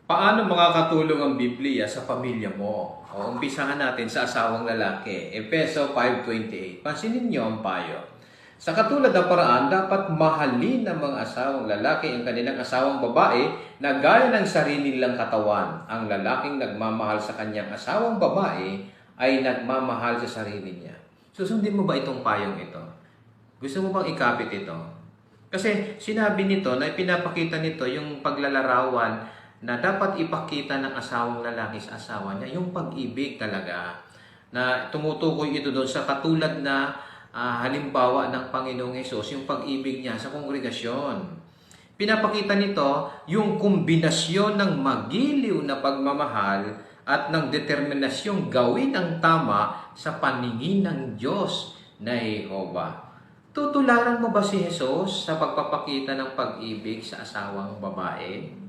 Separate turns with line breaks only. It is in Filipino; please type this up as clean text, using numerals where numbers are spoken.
Paano makakatulong ang Biblia sa pamilya mo? O, umpisahan natin sa asawang lalaki. Efeso 5:28. Pansinin niyo ang payo. Sa katulad ng paraan, dapat mahalin ng mga asawang lalaki ang kanilang asawang babae na gaya ng sarili nilang katawan. Ang lalaking nagmamahal sa kanyang asawang babae ay nagmamahal sa sarili niya. Susundin mo ba itong payong ito? Gusto mo bang ikapit ito? Kasi sinabi nito na pinapakita nito yung paglalarawan na dapat ipakita ng asawang lalaki sa asawa niya, yung pag-ibig talaga. Na tumutukoy ito doon sa katulad na halimbawa ng Panginoong Hesus, yung pag-ibig niya sa kongregasyon. Pinapakita nito yung kombinasyon ng magiliw na pagmamahal at ng determinasyong gawin ang tama sa paningin ng Diyos na Jehova. Tutularan mo ba si Jesus sa pagpapakita ng pag-ibig sa asawang babae?